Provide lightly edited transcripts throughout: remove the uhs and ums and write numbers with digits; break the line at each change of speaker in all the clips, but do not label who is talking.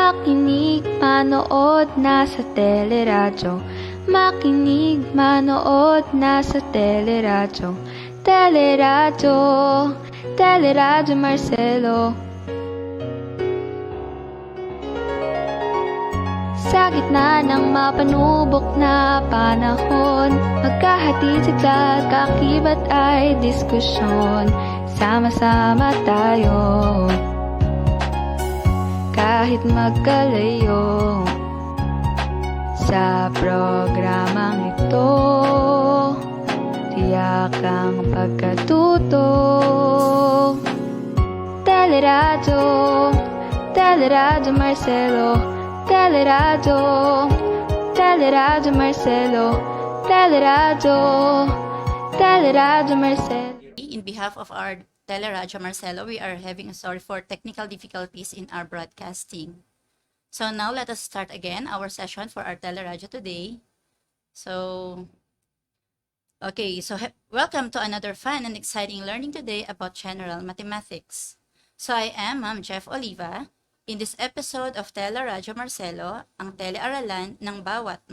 Makinig, manood, nasa teleradyo. Makinig, manood, nasa teleradyo. Teleradyo, teleradyo Marcelo. Sa gitna ng mapanubok na panahon, magkahatid sa kakibat ay diskusyon. Sama-sama tayo, kahit magkalayo. Sa programang ito, tiyak ang pagkatuto. Teleradyo, teleradyo Marcelo. Teleradyo, teleradyo Marcelo. Teleradyo, teleradyo Marcelo.
In behalf of our Teleradyo Marcelo, we are having a sorry for technical difficulties in our broadcasting. So now let us start again our session for our Teleradyo today. So, welcome to another fun and exciting learning today about general mathematics. So I am Ma'am Jeff Oliva. In this episode of Teleradyo Marcelo, ang telearalan ng bawat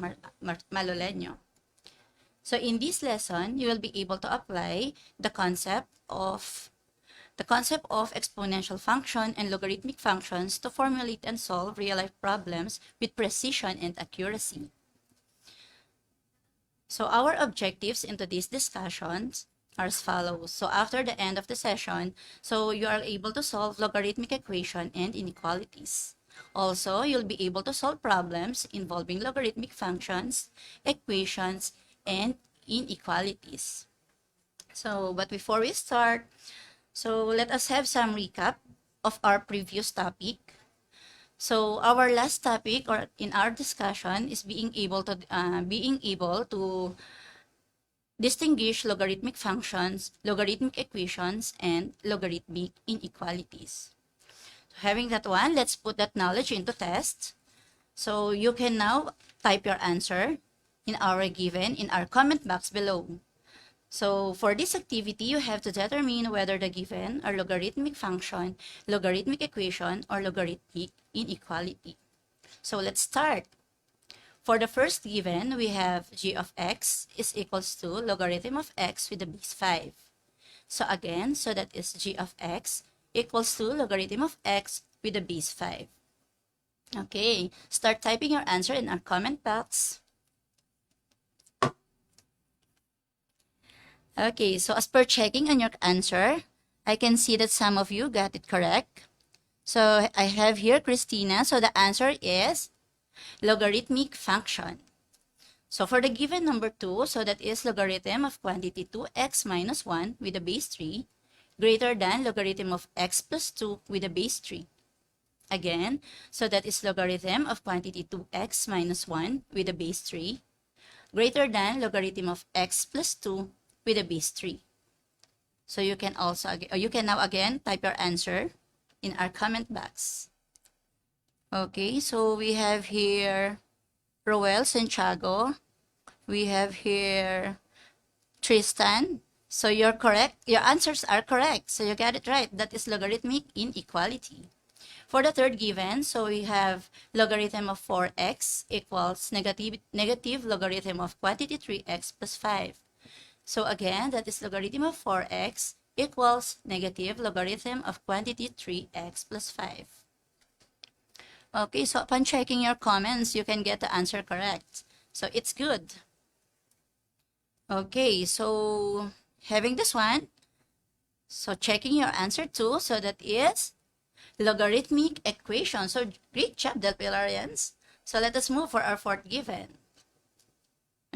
Malolenyo. So in this lesson, you will be able to apply the concept of exponential function and logarithmic functions to formulate and solve real-life problems with precision and accuracy. So our objectives into these discussions are as follows. So after the end of the session, so you are able to solve logarithmic equation and inequalities. Also, you'll be able to solve problems involving logarithmic functions, equations, and inequalities. So, but before we start, so let us have some recap of our previous topic. So our last topic or in our discussion is being able to distinguish logarithmic functions, logarithmic equations, and logarithmic inequalities. So having that one, let's put that knowledge into test. So you can now type your answer in our comment box below. So for this activity, you have to determine whether the given are logarithmic function, logarithmic equation, or logarithmic inequality. So let's start. For the first given, we have g of x is equals to logarithm of x with the base 5. So again, so that is g of x equals to logarithm of x with the base 5. Okay, start typing your answer in our comment box. Okay, so as per checking on your answer, I can see that some of you got it correct. So I have here Christina, so the answer is logarithmic function. So for the given number 2, so that is logarithm of quantity 2x minus 1 with the base 3 greater than logarithm of x plus 2 with the base 3. Again, so that is logarithm of quantity 2x minus 1 with the base 3 greater than logarithm of x plus 2 with the base 3. So you can now again type your answer in our comment box. Okay, so we have here Roel Santiago. We have here Tristan. So you're correct. Your answers are correct. So you got it right. That is logarithmic inequality. For the third given, so we have logarithm of 4x equals negative logarithm of quantity 3x plus 5. So again, that is logarithm of 4x equals negative logarithm of quantity 3x plus 5. Okay, so upon checking your comments, you can get the answer correct. So it's good. Okay, so having this one, so checking your answer too, so that is logarithmic equation. So great job, Delpilarians. So let us move for our fourth given.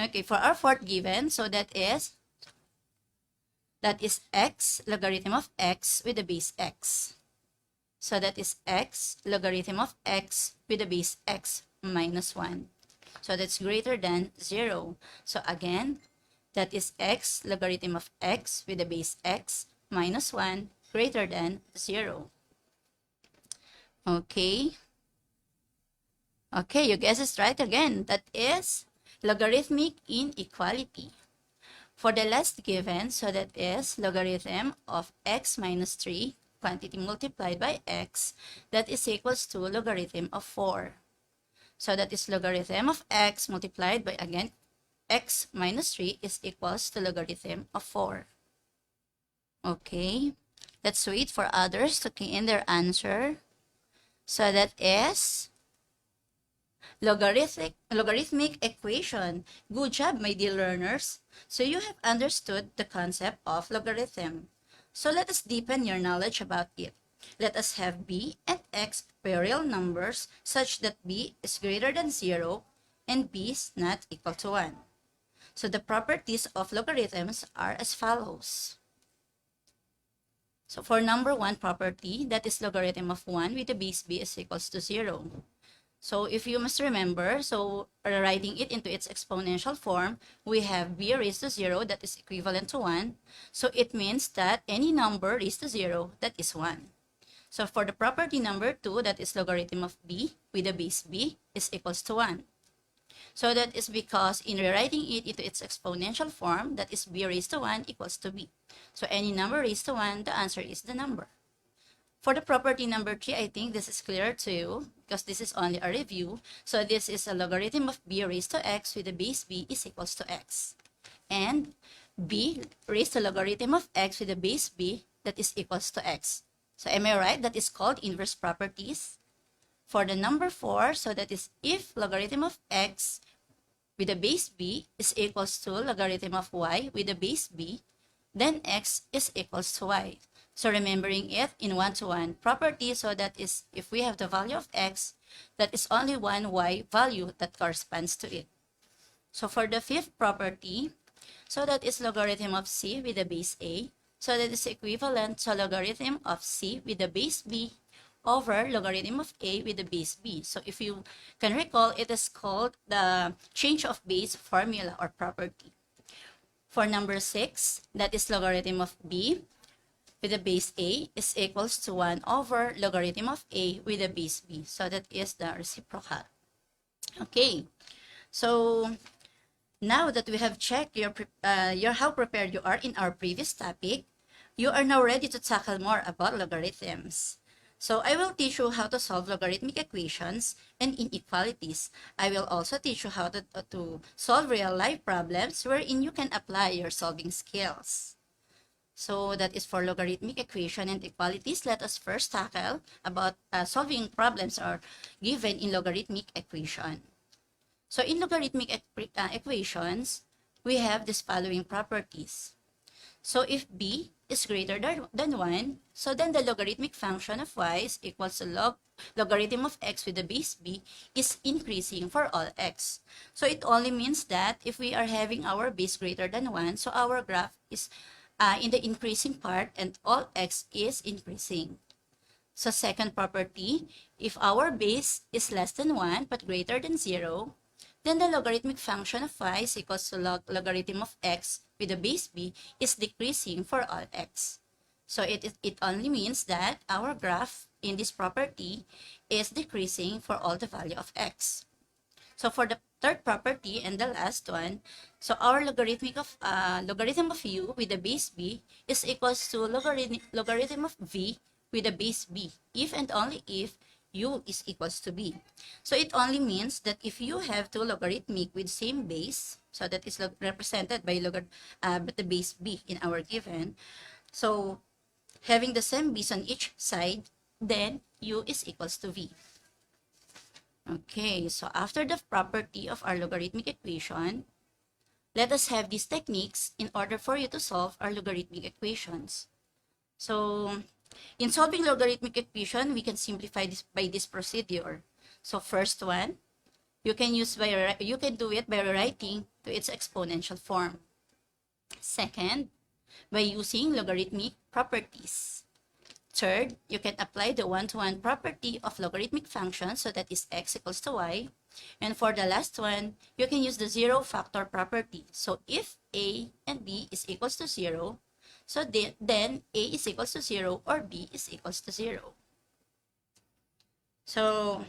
Okay, for our fourth given, so that is x logarithm of x with the base x. So that is x logarithm of x with the base x minus 1. So that's greater than 0. So again, that is x logarithm of x with the base x minus 1 greater than 0. Okay. Okay, you guess it's right again. That is logarithmic inequality. For the last given, so that is logarithm of x minus 3 quantity multiplied by x that is equals to logarithm of 4. So that is logarithm of x multiplied by, again, x minus 3 is equals to logarithm of 4. Okay, let's wait for others to key in their answer. So that is logarithmic equation. Good job, my dear learners. So you have understood the concept of logarithm. So let us deepen your knowledge about it. Let us have b and x be real numbers such that b is greater than 0 and b is not equal to 1. So the properties of logarithms are as follows. So for number 1 property, that is logarithm of 1 with the base b is equals to 0. So if you must remember, so writing it into its exponential form, we have b raised to 0 that is equivalent to 1. So it means that any number raised to 0 that is 1. So for the property number 2, that is logarithm of b with the base b is equals to 1. So that is because in rewriting it into its exponential form, that is b raised to 1 equals to b. So any number raised to 1, the answer is the number. For the property number 3, I think this is clear to you because this is only a review. So this is a logarithm of b raised to x with the base b is equals to x. And b raised to logarithm of x with the base b that is equals to x. So am I right? That is called inverse properties. For the number 4, so that is if logarithm of x with the base b is equals to logarithm of y with the base b, then x is equals to y. So remembering it in one-to-one property, so that is if we have the value of x, that is only one y value that corresponds to it. So for the 5th property, so that is logarithm of c with the base a, so that is equivalent to logarithm of c with the base b over logarithm of a with the base b. So if you can recall, it is called the change of base formula or property. For number 6, that is logarithm of b with the base a is equals to 1 over logarithm of a with the base b. So that is the reciprocal. Okay, so now that we have checked your how prepared you are in our previous topic, you are now ready to tackle more about logarithms. So I will teach you how to solve logarithmic equations and inequalities. I will also teach you how to solve real-life problems wherein you can apply your solving skills. So that is for logarithmic equation and inequalities. Let us first tackle about solving problems or given in logarithmic equation. So in logarithmic equations, we have these following properties. So if b is greater than 1, so then the logarithmic function of y is equals to logarithm of x with the base b is increasing for all x. So it only means that if we are having our base greater than 1, so our graph is in the increasing part and all x is increasing. So second property, if our base is less than 1 but greater than 0, then the logarithmic function of y is equals to logarithm of x with the base b is decreasing for all x. So it only means that our graph in this property is decreasing for all the value of x. So for the third property and the last one, so our logarithm of u with the base b is equals to logarithm of v with the base b, if and only if u is equals to b. So it only means that if you have two logarithmic with same base, so that is represented by the base b in our given, so having the same base on each side, then u is equals to v. Okay, so after the property of our logarithmic equation, let us have these techniques in order for you to solve our logarithmic equations. So in solving logarithmic equation, we can simplify this by this procedure. So first one, you can do it by rewriting to its exponential form. Second, by using logarithmic properties. Third, you can apply the one-to-one property of logarithmic function, so that is x equals to y. And for the last one, you can use the zero factor property. So if a and b is equals to 0, so then a is equals to 0 or b is equals to 0. So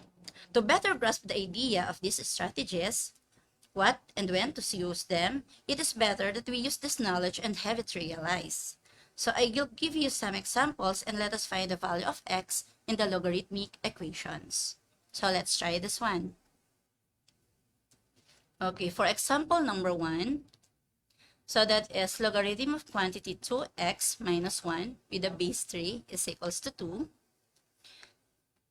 to better grasp the idea of these strategies, what and when to use them, it is better that we use this knowledge and have it realized. So I will give you some examples and let us find the value of x in the logarithmic equations. So let's try this one. Okay, for example number 1, so that is logarithm of quantity 2x minus 1 with the base 3 is equals to 2.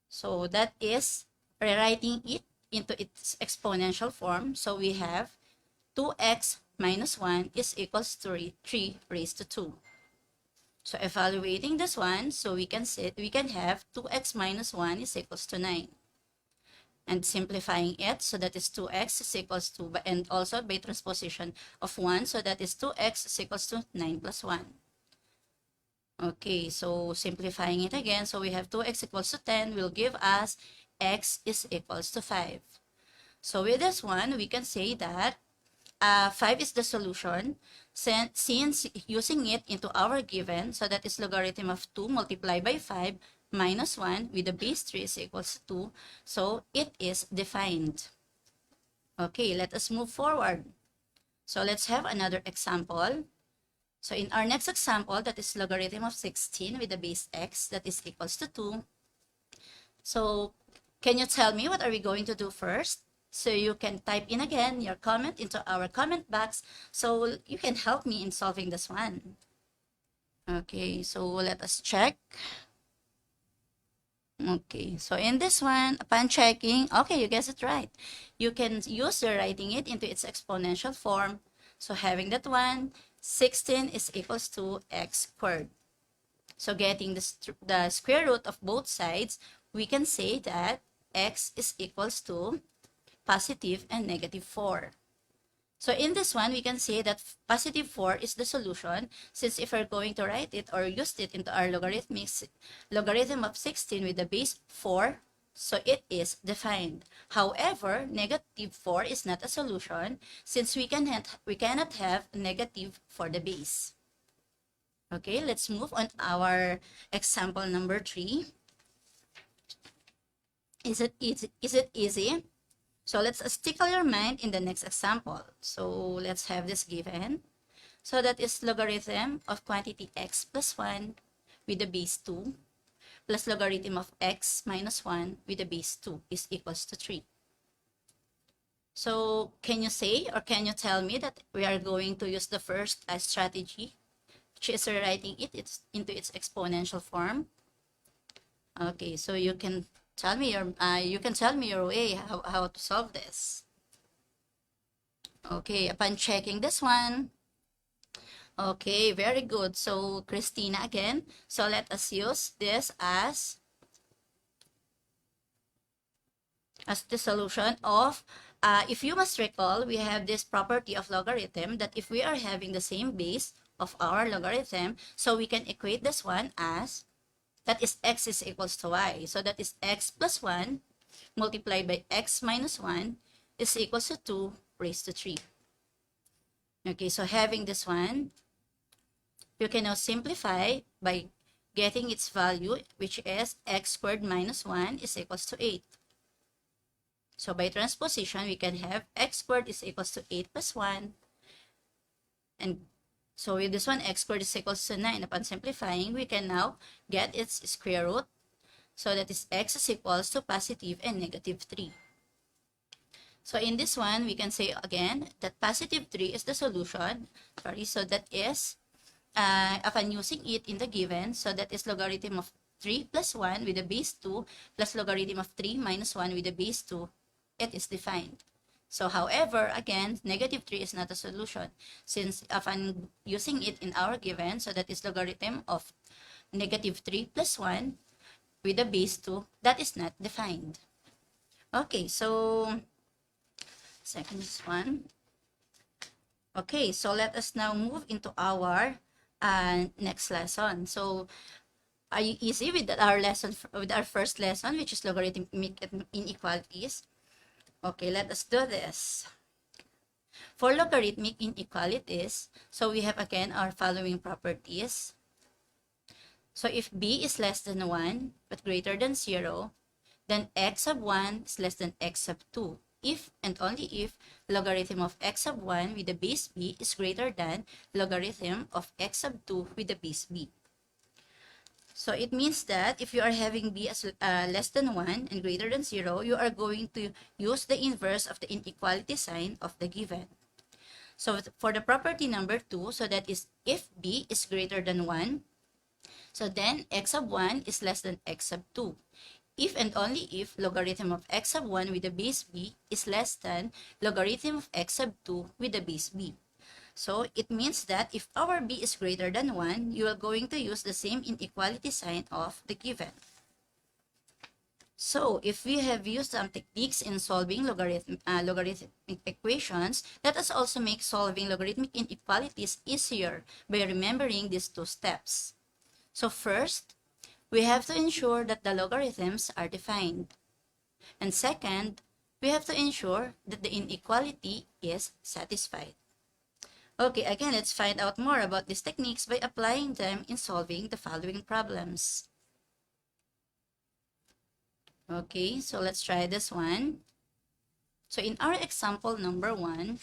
So that is rewriting it into its exponential form. So we have 2x minus 1 is equals to 3 raised to 2. So evaluating this one, so we can have 2x minus 1 is equals to 9. And simplifying it, so that is 2x is equals to, and also by transposition of 1, so that is 2x is equals to 9 plus 1. Okay, so simplifying it again, so we have 2x equals to 10 will give us x is equals to 5. So with this one, we can say that 5 is the solution, since using it into our given, so that is logarithm of 2 multiplied by 5 minus 1 with the base 3 is equals to 2, so it is defined. Okay, let us move forward. So let's have another example. So in our next example, that is logarithm of 16 with the base x, that is equals to 2. So can you tell me what are we going to do first? So you can type in again your comment into our comment box so you can help me in solving this one. Okay, so let us check. Okay, so in this one, upon checking, okay, you guessed it right. You can use the writing it into its exponential form. So having that one, 16 is equals to x squared. So getting the square root of both sides, we can say that x is equals to positive and negative 4. So in this one, we can say that positive 4 is the solution, since if we're going to write it or use it into our logarithm of 16 with the base 4, so it is defined. However, negative 4 is not a solution, since we cannot have negative for the base. Okay, let's move on our example number 3. Is it easy? So let's stickle your mind in the next example. So let's have this given. So that is logarithm of quantity x plus 1 with the base 2 plus logarithm of x minus 1 with the base 2 is equals to 3. So can you say or can you tell me that we are going to use the first strategy, which is rewriting it into its exponential form? Okay, so you can tell me your way how to solve this. Okay, upon checking this one, okay, very good. So Christina again, so let us use this as the solution of, if you must recall, we have this property of logarithm that if we are having the same base of our logarithm, so we can equate this one as, that is x is equals to y. So that is x plus 1 multiplied by x minus 1 is equals to 2 raised to 3. Okay, so having this one, you can now simplify by getting its value, which is x squared minus 1 is equals to 8. So by transposition, we can have x squared is equals to 8 plus 1. And so with this one, x squared is equals to 9. Upon simplifying, we can now get its square root. So that is x is equals to positive and negative 3. So in this one, we can say again that positive 3 is the solution. So that is, upon using it in the given, so that is logarithm of 3 plus 1 with the base 2 plus logarithm of 3 minus 1 with the base 2, it is defined. So however, again, negative 3 is not a solution, since upon using it in our given, so that is logarithm of negative 3 plus 1 with the base 2, that is not defined. Okay, so second one. Okay, so let us now move into our next lesson. So are you easy with our first lesson, which is logarithmic inequalities? Okay, let us do this. For logarithmic inequalities, so we have again our following properties. So if b is less than 1 but greater than 0, then x of 1 is less than x of 2 if and only if logarithm of x sub 1 with the base b is greater than logarithm of x sub 2 with the base b. So it means that if you are having b as less than 1 and greater than 0, you are going to use the inverse of the inequality sign of the given. So for the property number 2, so that is if b is greater than 1, so then x sub 1 is less than x sub 2. If and only if logarithm of x sub 1 with the base b is less than logarithm of x sub 2 with the base b. So it means that if our b is greater than 1, you are going to use the same inequality sign of the given. So if we have used some techniques in solving logarithmic equations, let us also make solving logarithmic inequalities easier by remembering these two steps. So first, we have to ensure that the logarithms are defined. And second, we have to ensure that the inequality is satisfied. Okay, again, let's find out more about these techniques by applying them in solving the following problems. Okay, so let's try this one. So in our example number 1,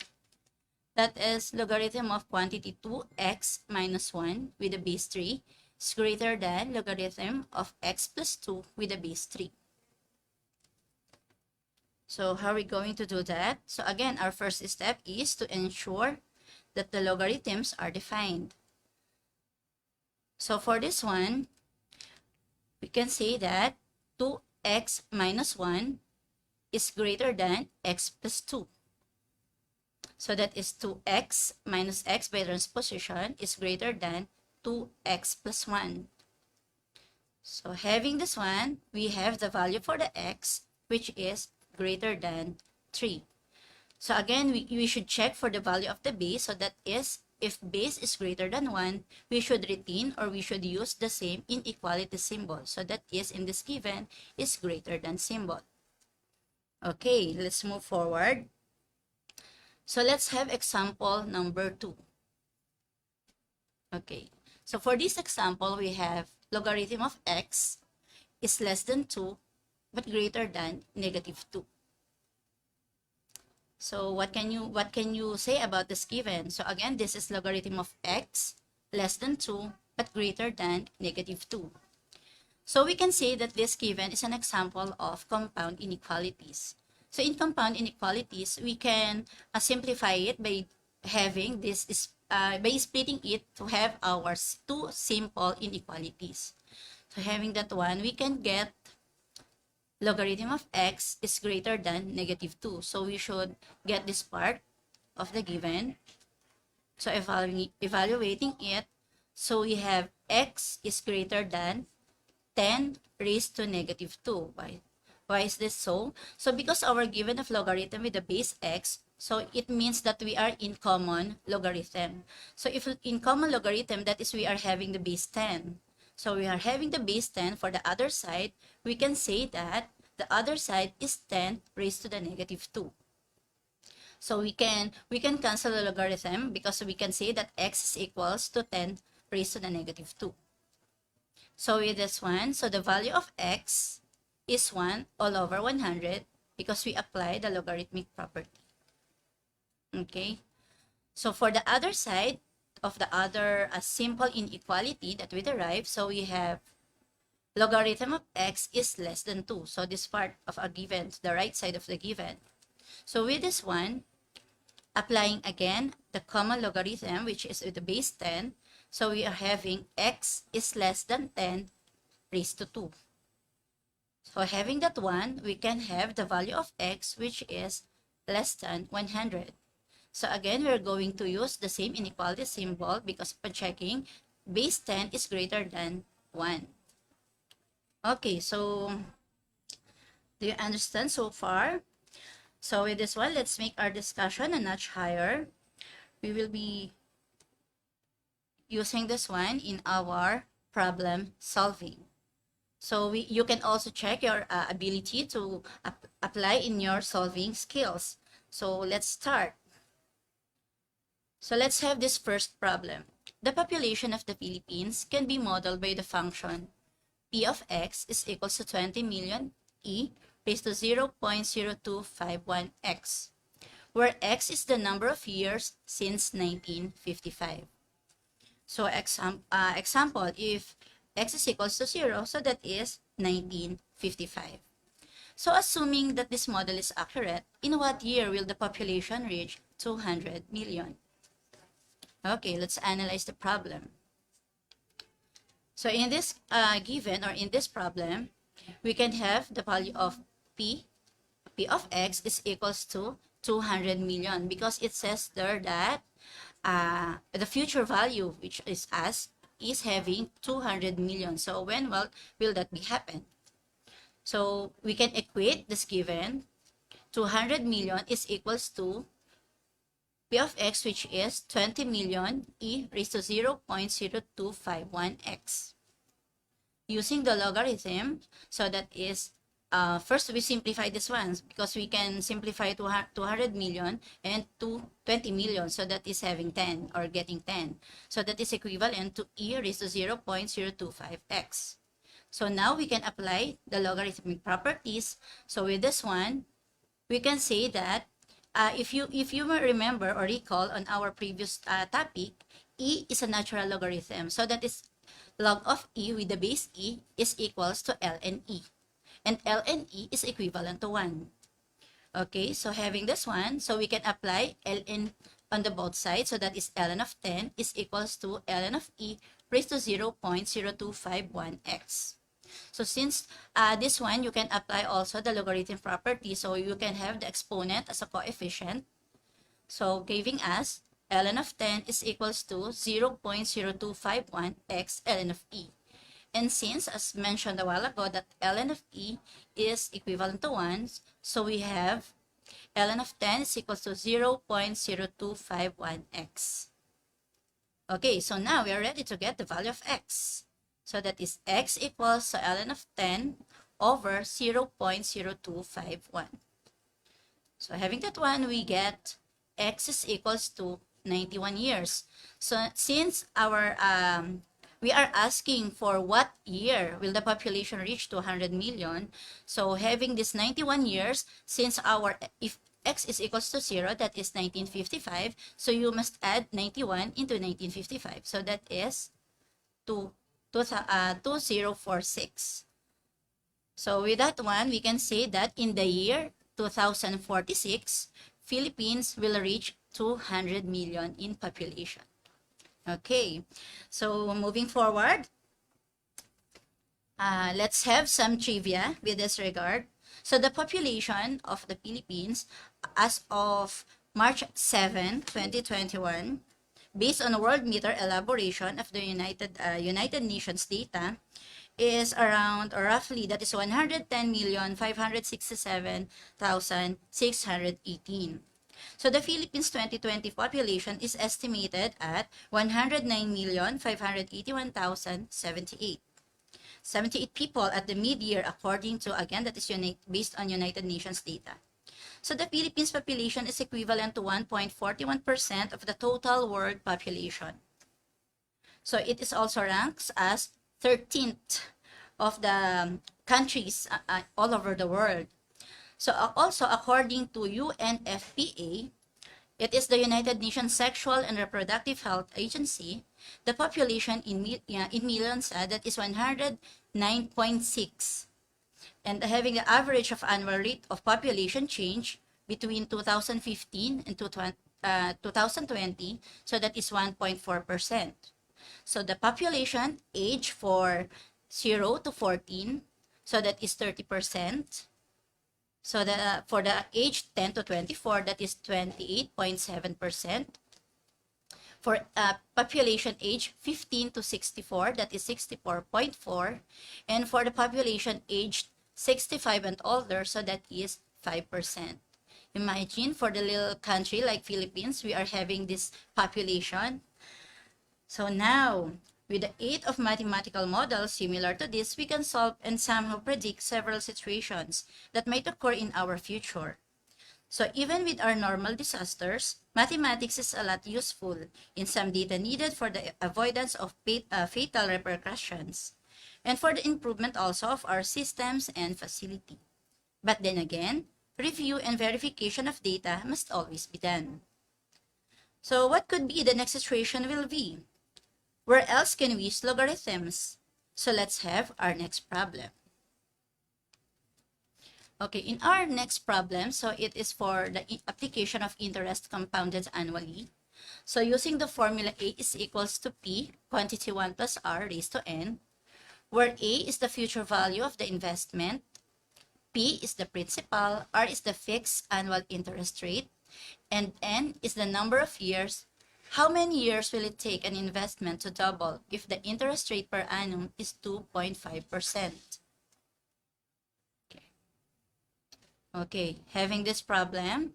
that is logarithm of quantity 2x minus 1 with the base 3 is greater than logarithm of x plus 2 with the base 3. So how are we going to do that? So again, our first step is to ensure that the logarithms are defined. So for this one, we can say that 2x minus 1 is greater than x plus 2. So that is 2x minus x by transposition is greater than 2x plus 1. So having this one, we have the value for the x, which is greater than 3. So again, we should check for the value of the base. So that is, if base is greater than 1, we should retain or we should use the same inequality symbol. So that is, in this given, is greater than symbol. Okay, let's move forward. So let's have example number 2. Okay, so for this example, we have logarithm of x is less than 2 but greater than negative 2. So what can you say about this given? So again, this is logarithm of x less than 2 but greater than negative 2. So we can say that this given is an example of compound inequalities. So in compound inequalities, we can simplify it by having this by splitting it to have our two simple inequalities. So having that one, we can get logarithm of x is greater than negative 2. So we should get this part of the given. So evaluating it, so we have x is greater than 10 raised to negative 2. Why is this so? So because our given of logarithm with the base x, so it means that we are in common logarithm. So if in common logarithm, that is we are having the base 10. So we are having the base 10 for the other side, we can say that the other side is 10 raised to the negative 2. So we can cancel the logarithm because we can say that x is equals to 10 raised to the negative 2. So with this one, so the value of x is 1 all over 100 because we apply the logarithmic property. Okay, so for the other side of the other simple inequality that we derive, so we have logarithm of x is less than 2. So this part of a given, the right side of the given. So with this one, applying again the common logarithm, which is with the base 10, so we are having x is less than 10 raised to 2. So having that one, we can have the value of x, which is less than 100. So again, we're going to use the same inequality symbol because by checking, base 10 is greater than 1. Okay, so do you understand so far? So with this one, let's make our discussion a notch higher. We will be using this one in our problem solving. So you can also check your ability to apply in your solving skills. So let's start. So let's have this first problem. The population of the Philippines can be modeled by the function p of x is equals to 20 million e raised to 0.0251x, where x is the number of years since 1955. So example, if x is equals to 0, so that is 1955. So assuming that this model is accurate, in what year will the population reach 200 million? Okay, let's analyze the problem. So in this given, or in this problem, we can have the value of p of x is equals to 200 million, because it says there that the future value, which is us, is having 200 million. So when will that be happen? So we can equate this given. 200 million is equals to p of x, which is 20 million e raised to 0.0251x. Using the logarithm, so that is, first we simplify this one, because we can simplify 200 million and to 20 million, so that is having 10 or getting 10. So that is equivalent to e raised to 0.025x. So now we can apply the logarithmic properties. So with this one, we can say that if you remember or recall on our previous topic, e is a natural logarithm. So that is log of e with the base e is equals to ln e. And ln e is equivalent to 1. Okay, so having this one, so we can apply ln on the both sides. So that is ln of 10 is equals to ln of e raised to 0.0251x. So since this one, you can apply also the logarithm property. So you can have the exponent as a coefficient. So giving us ln of 10 is equals to 0.0251x ln of e. And since, as mentioned a while ago, that ln of e is equivalent to 1, so we have ln of 10 is equals to 0.0251x. Okay, so now we are ready to get the value of x. So that is x equals to ln of 10 over 0.0251. So having that one, we get x is equals to 91 years. So since our we are asking for what year will the population reach 200 million. So having this 91 years, since if x is equals to 0, that is 1955. So you must add 91 into 1955. So that is 2046. So with that one, we can say that in the year 2046, Philippines will reach 200 million in population. Okay, so moving forward, let's have some trivia with this regard. So the population of the Philippines as of March 7, 2021, based on world meter elaboration of the United Nations data, is around, or roughly, that is 110,567,618. So the Philippines 2020 population is estimated at 109,581,078. 78 people at the mid-year, according to, again, that is based on United Nations data. So the Philippines population is equivalent to 1.41% of the total world population. So it is also ranks as 13th of the countries all over the world. So also, according to UNFPA, it is the United Nations Sexual and Reproductive Health Agency, the population in millions, that is 109.6. And having the average of annual rate of population change between 2015 and 2020, so that is 1.4%. So the population age for 0 to 14, so that is 30%. So for the age 10 to 24, that is 28.7%. For population age 15 to 64, that is 64.4%. And for the population aged 65 and older, so that is 5%. Imagine, for the little country like Philippines, we are having this population. So now, with the aid of mathematical models similar to this, we can solve and somehow predict several situations that might occur in our future. So even with our normal disasters, mathematics is a lot useful in some data needed for the avoidance of fatal repercussions, and for the improvement also of our systems and facility. But then again, review and verification of data must always be done. So what could be the next situation will be? Where else can we use logarithms? So let's have our next problem. Okay, in our next problem, so it is for the application of interest compounded annually. So using the formula A is equals to P, quantity 1 plus R raised to N, where A is the future value of the investment, P is the principal, R is the fixed annual interest rate, and N is the number of years. How many years will it take an investment to double if the interest rate per annum is 2.5%? Okay, having this problem,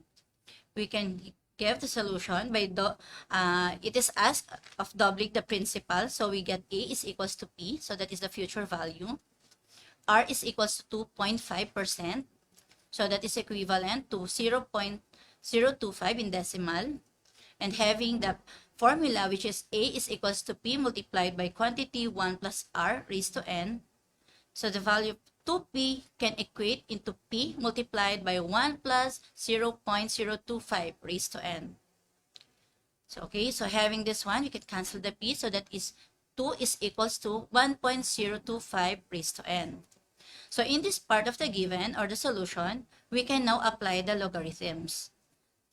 we can give the solution by it is asked of doubling the principal, so we get A is equals to P, so that is the future value. R is equals to 2.5%, so that is equivalent to 0.025 in decimal. And having the formula, which is A is equals to P multiplied by quantity 1 plus R raised to N, so the value of 2P can equate into P multiplied by 1 plus 0.025 raised to N. So, okay, so having this one, we can cancel the P, so that is 2 is equals to 1.025 raised to N. So in this part of the given or the solution, we can now apply the logarithms.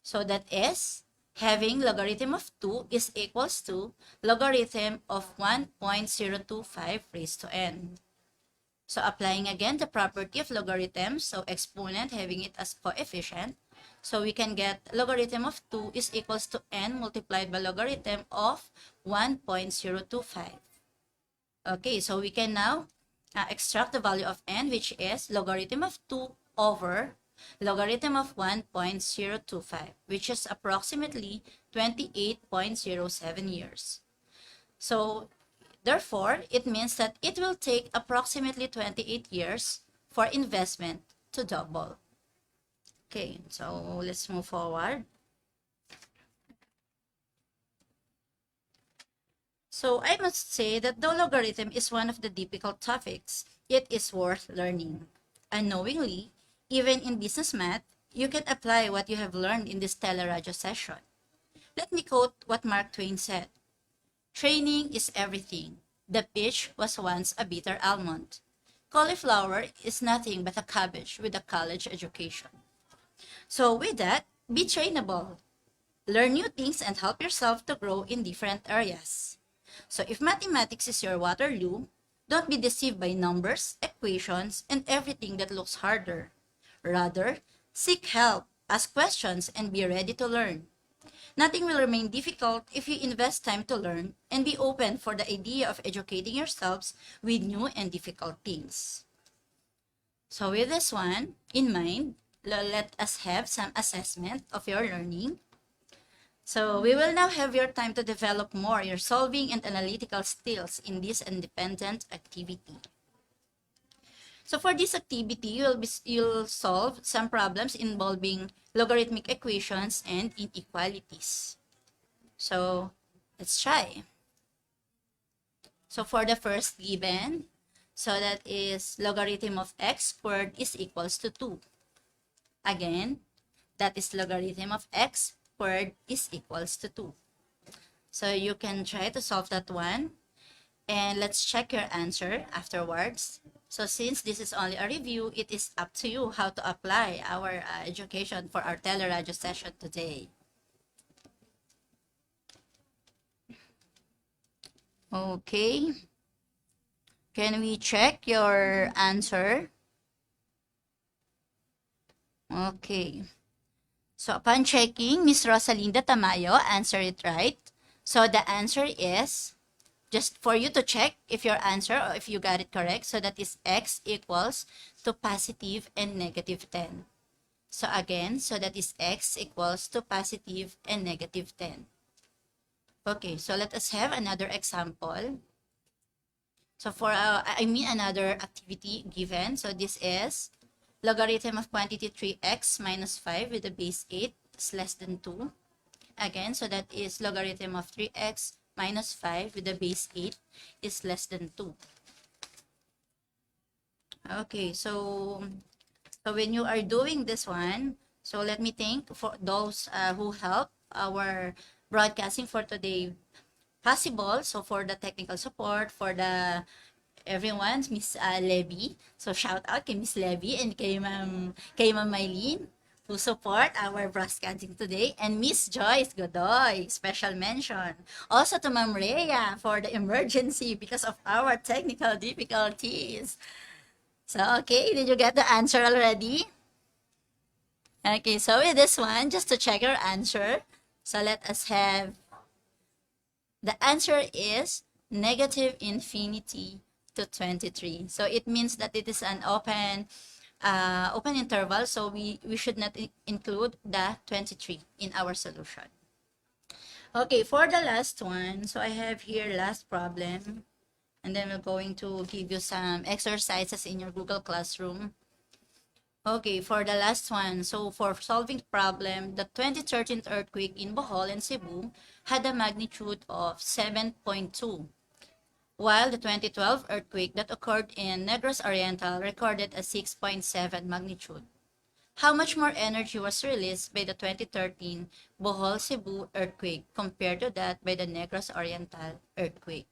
So that is, having logarithm of 2 is equals to logarithm of 1.025 raised to N. So applying again the property of logarithms, so exponent having it as coefficient, so we can get logarithm of 2 is equals to N multiplied by logarithm of 1.025. Okay, so we can now extract the value of N, which is logarithm of 2 over logarithm of 1.025, which is approximately 28.07 years. So therefore, it means that it will take approximately 28 years for investment to double. Okay, so let's move forward. So I must say that the logarithm is one of the difficult topics. It is worth learning. Unknowingly, even in business math, you can apply what you have learned in this teleradio session. Let me quote what Mark Twain said. Training is everything. The peach was once a bitter almond. Cauliflower is nothing but a cabbage with a college education. So with that, be trainable. Learn new things and help yourself to grow in different areas. So if mathematics is your Waterloo, don't be deceived by numbers, equations, and everything that looks harder. Rather, seek help, ask questions, and be ready to learn. Nothing will remain difficult if you invest time to learn and be open for the idea of educating yourselves with new and difficult things. So with this one in mind, let us have some assessment of your learning. So we will now have your time to develop more your solving and analytical skills in this independent activity. So for this activity, you'll solve some problems involving logarithmic equations and inequalities. So let's try. So for the first given, so that is logarithm of x squared is equals to 2. Again, that is logarithm of x squared is equals to 2. So you can try to solve that one. And let's check your answer afterwards. So since this is only a review, it is up to you how to apply our education for our teleradio session today. Okay. Can we check your answer? Okay. So upon checking, Miss Rosalinda Tamayo answered it right. So the answer is, just for you to check if your answer or if you got it correct, so that is x equals to positive and negative 10. So again, so that is x equals to positive and negative 10. Okay, so let us have another example. So for, another activity given. So this is logarithm of quantity 3x minus 5 with the base 8 is less than 2. Again, so that is logarithm of 3x minus 5 with the base 8 is less than 2. Okay, so So when you are doing this one, so let me thank for those who help our broadcasting for today possible. So for the technical support, for the everyone, Miss Levy. So shout out kay Miss Levy and kay Ma'am Mylene who support our broadcasting today, and Miss Joyce Godoy, special mention. Also to Ma'am Rhea for the emergency because of our technical difficulties. So, okay, did you get the answer already? Okay, so with this one, just to check your answer, so let us have, the answer is negative infinity to 23. So it means that it is an open interval, so we should not include the 23 in our solution. Okay, for the last one, so I have here last problem, and then we're going to give you some exercises in your Google Classroom. Okay, for the last one, so for solving the problem, the 2013 earthquake in Bohol and Cebu had a magnitude of 7.2, while the 2012 earthquake that occurred in Negros Oriental recorded a 6.7 magnitude. How much more energy was released by the 2013 Bohol Cebu earthquake compared to that by the Negros Oriental earthquake?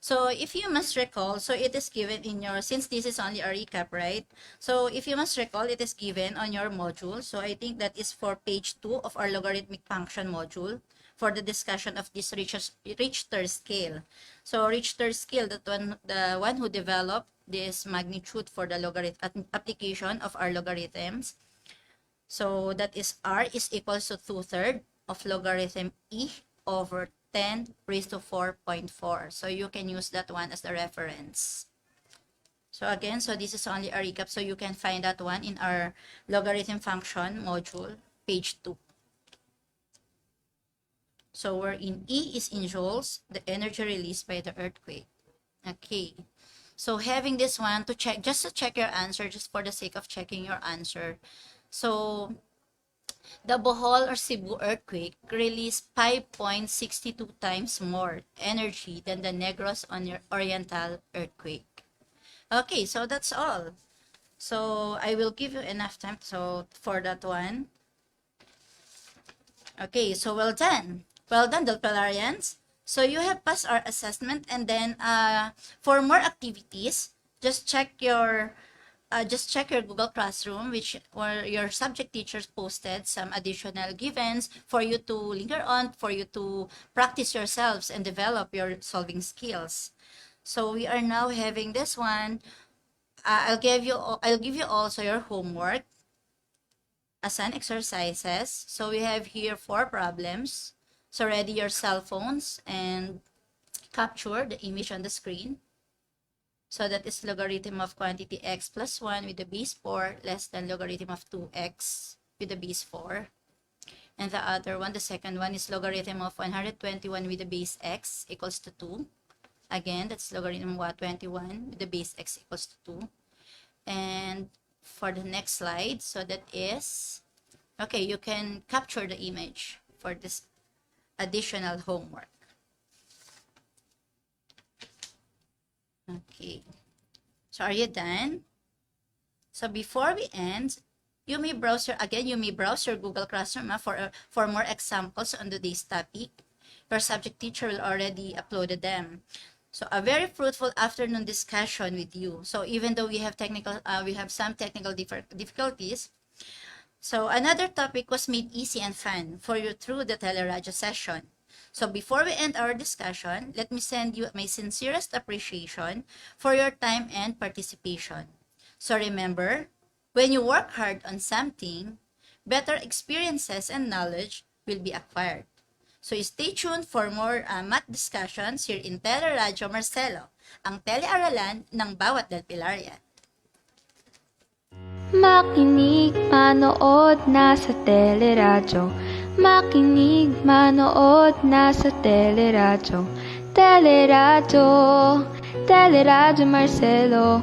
So if you must recall, so it is given in your, since this is only a recap, right? So if you must recall, it is given on your module. So I think that is for page 2 of our logarithmic function module for the discussion of this Richter scale. So Richter scale, the one who developed this magnitude for the logarithm application of our logarithms. So that is R is equals to 2/3 of logarithm E over 10 raised to 4.4. So you can use that one as the reference. So again, so this is only a recap. So you can find that one in our logarithm function module, page 2. So where in E is in joules, the energy released by the earthquake. Okay. So having this one to check, just to check your answer, just for the sake of checking your answer. So the Bohol or Cebu earthquake released 5.62 times more energy than the Negros Oriental earthquake. Okay, so that's all. So I will give you enough time for that one. Okay, so well done. Well done, Delpelarians. So you have passed our assessment, and then for more activities, just check your Google Classroom, where your subject teachers posted some additional givens for you to linger on, for you to practice yourselves and develop your solving skills. So we are now having this one. I'll give you also your homework as an exercises. So we have here 4 problems. So ready your cell phones and capture the image on the screen. So that is logarithm of quantity x plus 1 with the base 4 less than logarithm of 2x with the base 4. And the other one, the second one, is logarithm of 121 with the base x equals to 2. Again, that's logarithm of 21 with the base x equals to 2. And for the next slide, so that is, okay, you can capture the image for this additional homework. Okay, so are you done? So before we end, you may browse your Google Classroom for more examples on today's topic. Your subject teacher will already uploaded them. So a very fruitful afternoon discussion with you. So even though we have some technical difficulties, so another topic was made easy and fun for you through the teleradio session. So before we end our discussion, let me send you my sincerest appreciation for your time and participation. So remember, when you work hard on something, better experiences and knowledge will be acquired. So stay tuned for more math discussions here in Teleradio Marcelo, ang telearalan ng bawat Delpilarian.
Makinig, manood, nasa teleradyo. Makinig, manood, nasa teleradyo. Teleradyo, Teleradyo Marcelo.